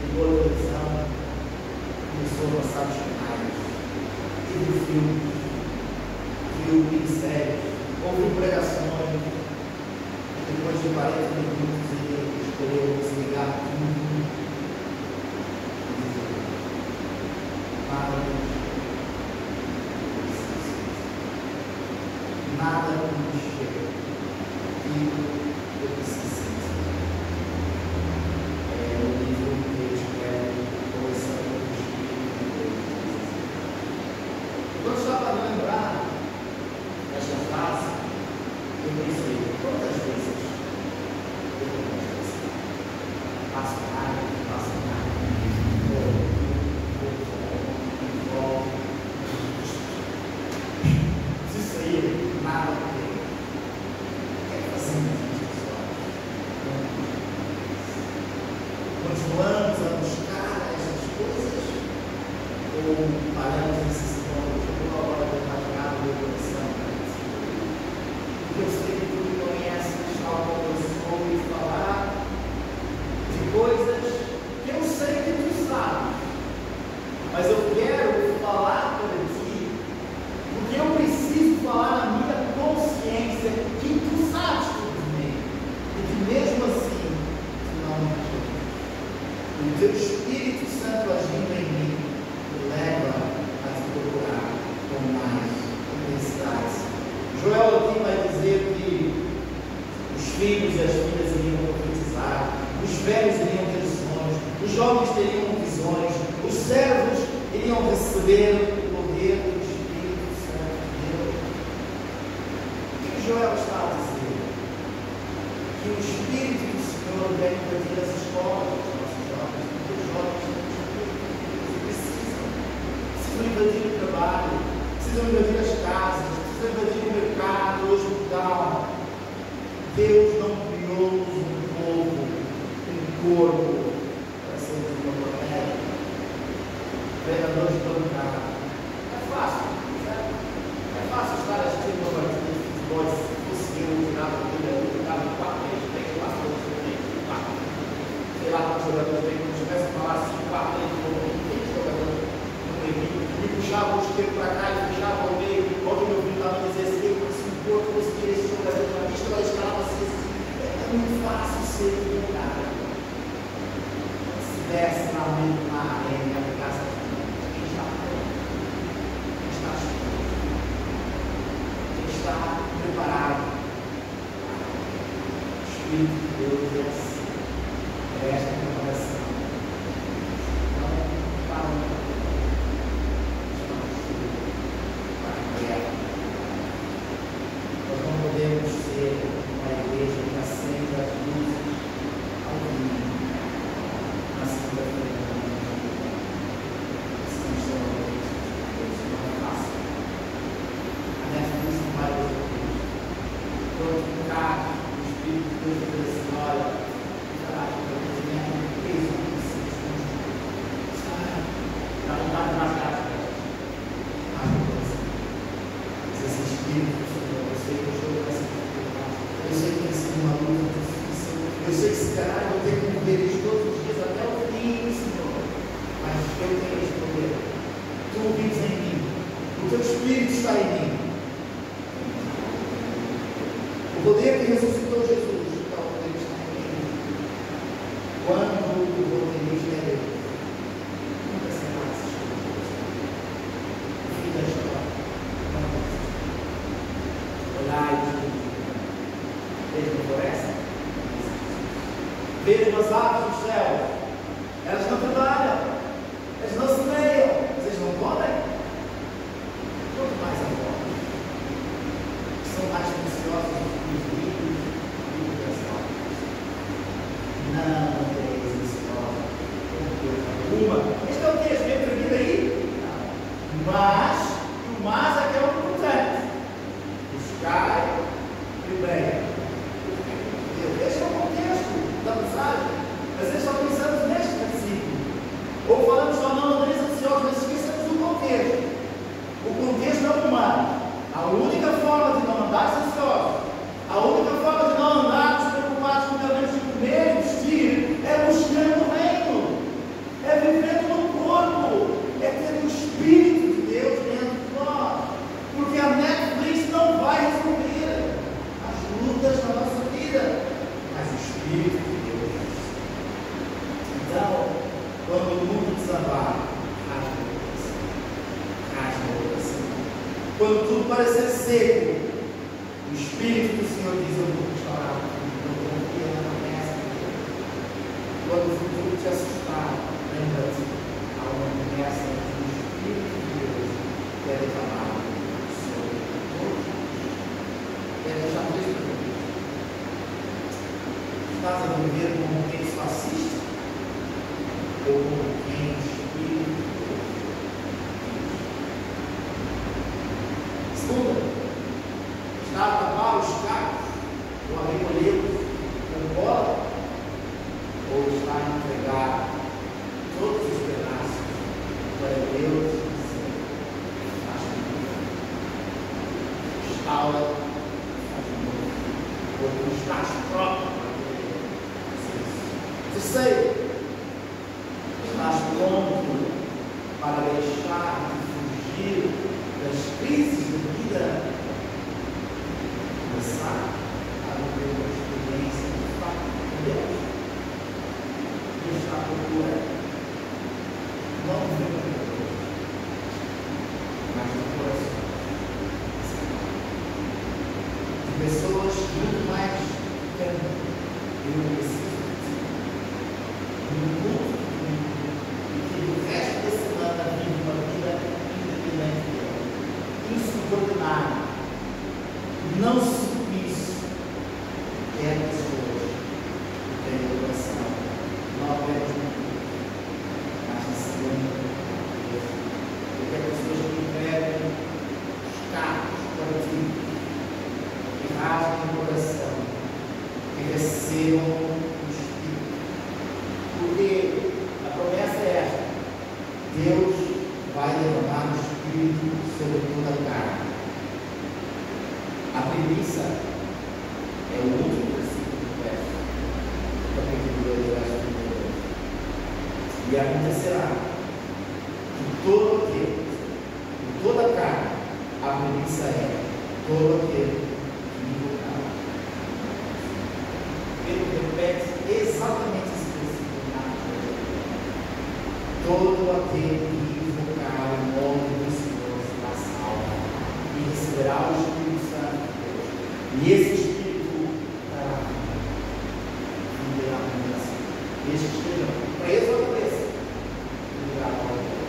ligou a televisão, começou a passar os canais, viu filmes, viu minisséries, ouviu pregações. Depois de 40 minutos ele escolheu desligar tudo. Nada me chega. E eu preciso. É o livro que eu espero começar a quando estava a lembrar desta frase, eu pensei, quantas vezes eu passo nada, se sair nada por ele, é fazendo isso. Continuamos a buscar essas coisas ou paramos nesse sinal de uma hora determinada do meu coração? Porque eu sei que tu me conheces, tal como eu sou, e falar de coisas que eu sei que tu sabes, mas eu quero falar para ti, porque eu preciso falar na minha consciência que tu sabes tudo de mim, e que mesmo assim tu não me ajudas. O teu Espírito Santo agindo em mim me leva a te procurar com mais intensidade. Joel aqui vai dizer que os filhos e as filhas iriam profetizar, os velhos iriam ter sonhos, os jovens teriam visões, os servos iriam receber o poder do Espírito Santo de Deus. O que Joel está a dizer? Que o Espírito do Senhor deve invadir as escolas dos nossos jovens, porque os jovens precisam invadir o trabalho, precisam invadir as casas, precisam invadir o mercado, o hospital. Deus não criou um povo, um corpo para sermos uma planeia. Treinadores de bancada. É fácil, certo? É fácil estar assistindo uma partida de futebol. Se fosse eu, tirava eu ficava em 4 meses, 3, 4 meses, 4. Sei lá quantos jogadores tem, quando tivesse que falar assim, 4 meses, 20 jogadores no meio, me puxava o esquerdo para cá e puxava ao meio. Quando meu filho estava a dizer assim, se o corpo fosse ter esse jogador na lista, ela escalava assim. É muito fácil ser um cara. Se desse na arena, na casa de quem está pronto, quem está escuro, quem está preparado. O Espírito de Deus é assim, é esta preparação. Não para um para a guerra. Nós não podemos ser uma igreja que acende as luzes ao domingo, na segunda-feira. Estamos sendo isso não é fácil. A Netflix não vai resolver. Quando o Espírito de Deus Quando tudo parecer seco, o Espírito do Senhor diz: eu vou restaurar tudo, eu vou confiar na promessa. Quando o futuro te assustar, lembra-te, há uma promessa que o Espírito de Deus quer derramar sobre todos nós. Quer deixar um texto para mim. Estás a viver como quem só assiste? Ou como quem o Espírito de Deus? Segunda, está a tapar os cacos, ou a recolhê-los com bola, ou está a entregar todos os pedaços para Deus e dizer: faz comigo, restaura, faz comigo, ou tu estás próprio para fazer isso. Terceiro, estás pronto para deixar de fugir das crises da vida, começar a viver uma experiência de fato com Deus. Deus está à procura, não do meu coração, mas do coração de pessoas muito mais pequenas. Eu preciso de ti. No mundo e que o resto da semana vive uma vida independente dele, insubordinada, não submisso, é pessoas que têm o coração não apenas no mundo, mas na segunda vez. Eu quero pessoas que entregam os carros para ti, que rasgam o coração, que recebam o Espírito. Porque a promessa é esta: Deus vai derramar o Espírito sobre toda a carne. A premissa é o último versículo do verso, capítulo 2, verso 1. E acontecerá que todo aquele, em toda a carne, a premissa é todo aquele que me invocar. Ele repete exatamente esse versículo na todo aquele que invocar o nome do Senhor será salvo e receberá o Espírito Santo de Deus. E esse Espírito dará vida à mudança. Desde que estejam presos à cabeça, viverá a vida.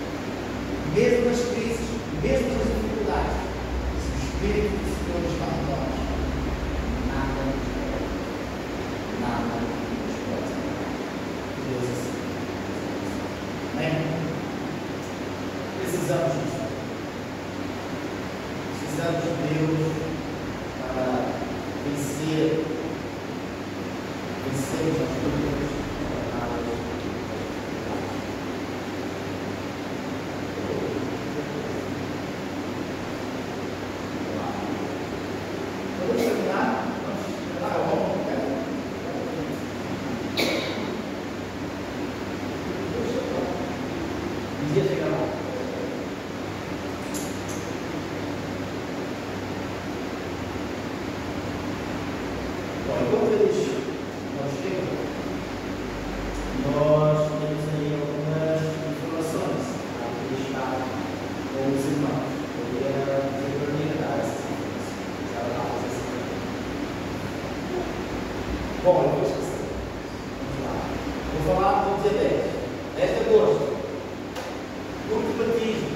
Mesmo nas crises, mesmo nas dificuldades, se o Espírito do Senhor está em nós, nada nos pode. Nada nos pode. Deus assim. Amém? Precisamos disso. Precisamos de Deus para vencer as lutas. Vamos terminar. Vamos terminar o homem. Um dia chegar lá. Bom, enquanto eles não chegam, nós temos aí algumas informações a deixar com os irmãos. Eu queria dizer para mim dar essas informações. Ela está fazendo assim. Bom, eu vou esquecer. Vamos lá. Vou falar do dia 10. 10 de agosto. Grupo de batismo,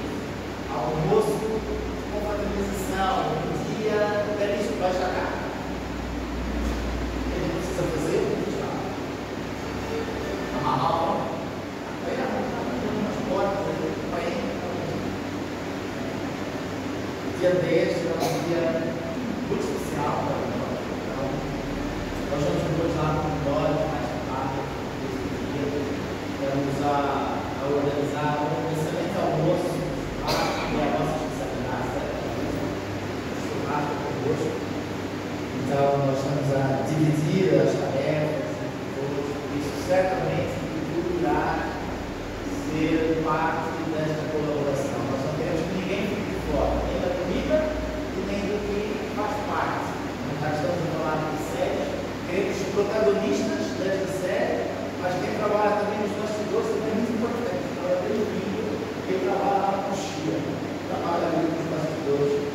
almoço, confraternização, um dia belíssimo, vai chegar. O que a gente precisa fazer? Amarrar a mão. Aí umas portas para ir. Dia 10 é um dia muito especial para nós. Então, nós vamos depois lá com nós, mais tarde, esse dia. Vamos a organizar um excelente almoço lá, e a nossa especialidade é churrasco convosco. Então, nós estamos a dividir as tarefas entre todos. Isso certamente tudo irá ser parte desta colaboração. Nós não queremos que ninguém fique de fora, nem da comida e nem do que faz parte. Nós já estamos a falar de séries, queremos ser protagonistas desta série, mas quem trabalha também nos bastidores também é muito importante. Desde o vídeo, quem trabalha lá na coxinha, trabalha ali nos bastidores,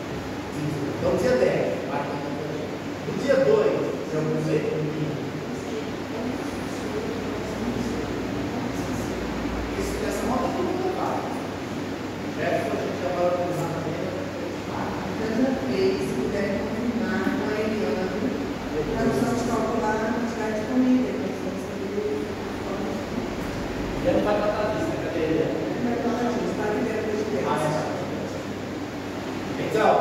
Ele não vai tratar disso, né? Cadê ele? Ele vai falar disso, está aqui dentro de Deus. Então,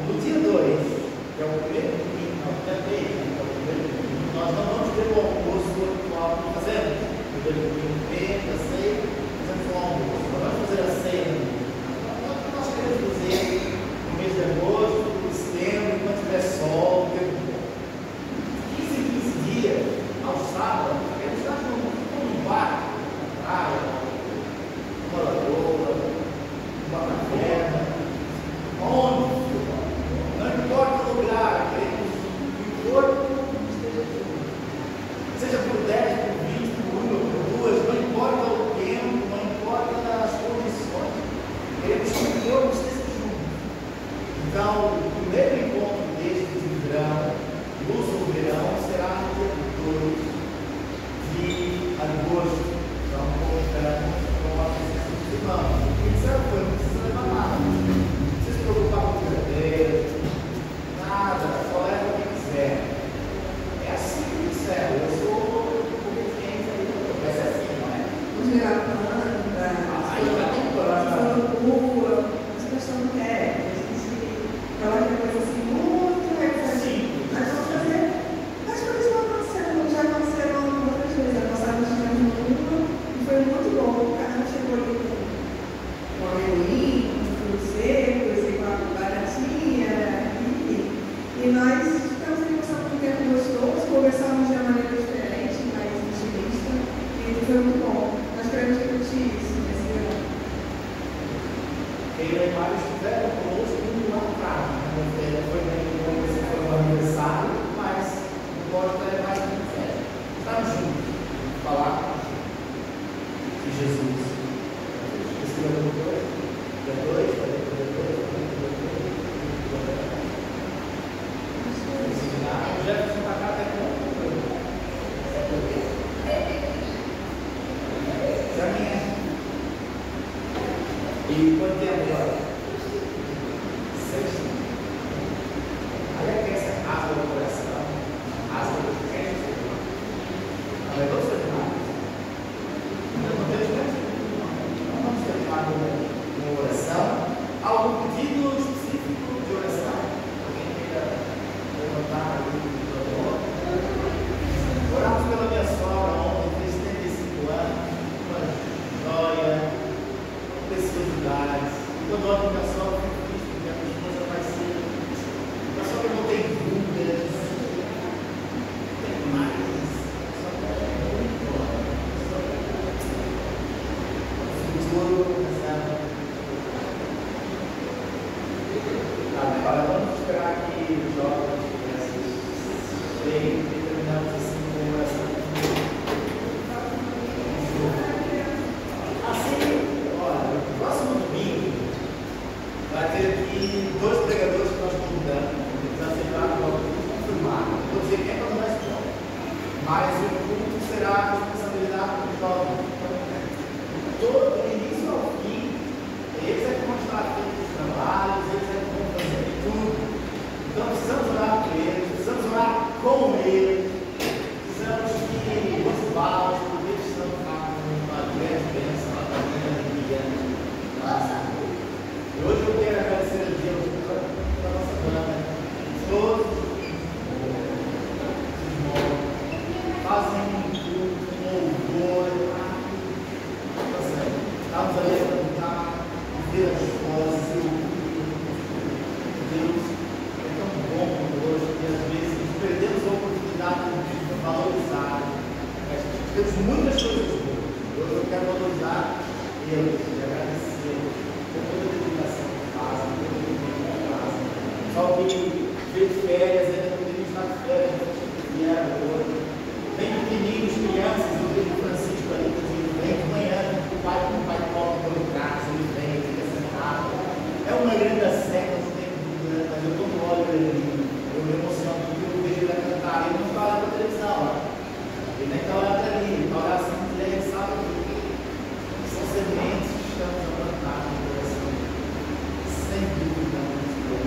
no dia 2, que é o primeiro domingo, não, dia 3, né? Que é o primeiro domingo, nós não vamos ter o almoço atual que fazemos. No dia domingo, a ceia, fazemos o almoço. Nós vamos fazer a ceia no domingo. Nós queremos fazer no mês de agosto, setembro, enquanto tiver sol, tempo bom. 15 em 15 dias, ao sábado, queremos estar num bar, na praia, uma lagoa, uma caverna, onde, não importa o lugar, queremos que o corpo esteja junto. Seja por 10, por 20, por 1, por 2, não importa o tempo, não importa as condições, queremos que o corpo esteja junto. Então, o primeiro encontro deste de verão, luz do verão, será no dia 2 de agosto. Então, contamos com a presença dos irmãos. O que será foi, não precisa levar nada. Não precisa se preocupar com o verdadeiro, nada, só leva o que quiser. É assim que disser, eu sou competente aí, vai ser assim, não é? Vamos virar planta, Aí já tem planta. rua, as pessoas querem, aquela coisa assim, muito reflexiva. Mas vamos fazer, as coisas vão acontecendo, já aconteceram outras vezes. A passada tivemos uma e foi muito bom. Cada um chegou ali com amendoim, com frutos secos e com a baratinha, e nós ficamos ali passando um tempo gostoso, conversamos de uma maneira diferente, mais intimista, e foi muito bom. Nós queremos repetir isso nesse verão. Quem lembrar estiveram conosco no atrás, né? Foi bem bom que esse foi o aniversário, mas não pode ter mais do que festa. Estamos juntos, falar de Jesus. Esse é o dia 2, dia 2, o Jefferson está cá até quando? Já minha. E quanto tempo agora? 6. Aí a criança rasga o coração, rasga o peito. Não é você nada. Não temos mais. Não vamos terminar com oração. Algum pedido específico de oração? Alguém queira levantar ali o amor? Oramos pela minha sogra ontem, fez 75 anos, uma joia, preciosidades. E quando olho para minha sogra, eu fico triste, porque a minha esposa vai ser. A sogra não tem dúvidas, não tem mais. Só quer muito bom. Só quer futuro, sabe? Agora vamos esperar que os jovens cheguem e terminamos assim com a oração. Assim, olha, no próximo domingo vai ter aqui 2 pregadores que nós convidamos. Eles aceitaram confirmar. Não vou dizer quem é para nós não. Mas o culto será a responsabilidade dos jovens. Todo do início ao fim, eles é que vão estar feito os trabalhos, eles é que vão fazer tudo. Então precisamos orar por eles, precisamos orar com eles, precisamos que motivá-los, porque eles estão uma grande bênção, uma grande alegria. E hoje eu quero agradecer a Deus pela nossa banda, todos os irmãos fazem um culto, um louvor. Estamos ali a cantar, ver as vozes, Deus é tão bom conosco que às vezes perdemos a oportunidade de valorizar. Temos muitas coisas boas. Hoje eu quero valorizar eles e agradecer por toda a dedicação que fazem, por todo o tempo que fazem. Só que ver férias, ainda poderia estar de férias, e era hoje. Bem pequenininhos, crianças, eu vejo o Francisco ali, vem de manhã, o pai coloca pelo braço, ele vem, ele fica sentado. É uma grande seca, não tem dúvida, mas eu quando olho ele, eu me emociono porque eu vejo ele a cantar, ele não está olhando para a televisão, ele nem está olhando para mim, ele está olhando assim, ele sabe que são sementes que estamos a plantar no coração, sem dúvida, muito bom.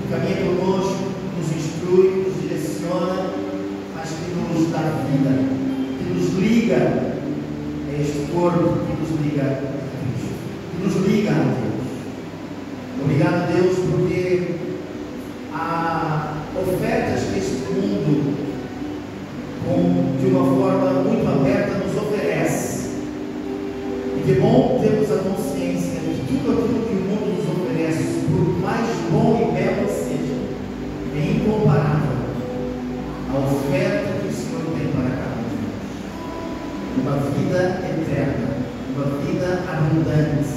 que caminha conosco, que nos instrui, que nos direciona, mas que nos dá vida, que nos liga a este corpo, que nos liga a Cristo, que nos liga a Deus. Obrigado, Deus, porque há ofertas que este mundo, de uma forma muito aberta, nos oferece. E que bom termos a consciência de que tudo aquilo que o mundo nos oferece, por mais bom e belo seja, é incomparável à oferta que o Senhor tem para cada um de nós. Uma vida eterna, uma vida abundante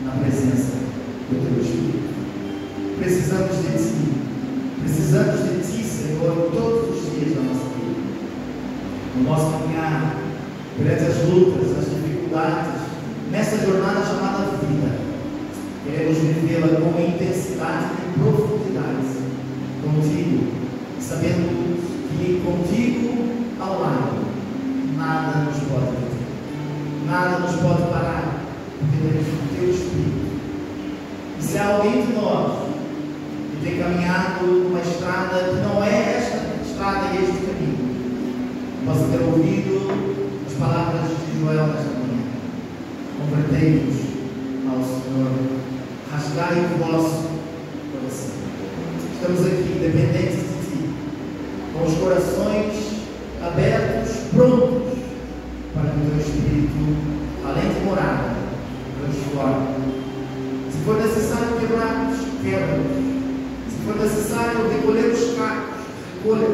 na presença do Teu Espírito. Precisamos de Ti, Senhor, todos os dias da nossa vida. No nosso caminhar, perante as lutas, as dificuldades, nessa jornada chamada vida, queremos vivê-la com intensidade e profundidade contigo, sabendo que contigo ao lado nada nos pode deter, nada nos pode parar, porque temos o Teu Espírito. E se há alguém de nós que tem caminhado numa estrada que não é esta estrada e este caminho, possa ter ouvido as palavras de Joel nesta manhã: convertei-vos ao Senhor, rasgai o vosso coração. Estamos aqui dependentes de Ti, com os corações abertos, prontos para que o Teu Espírito, além de morada, transforme. Se for necessário quebrar-nos, quebra-nos. Se for necessário recolher os cacos, recolha,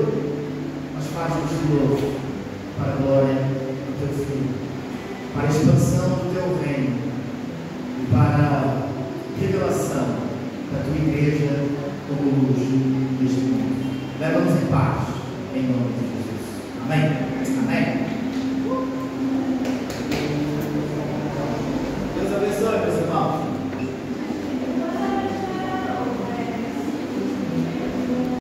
mas faz-nos de novo para a glória do Teu Filho, para a expansão do Teu reino e para a revelação da Tua igreja como luz deste mundo. Leva-nos em paz, em nome de Jesus.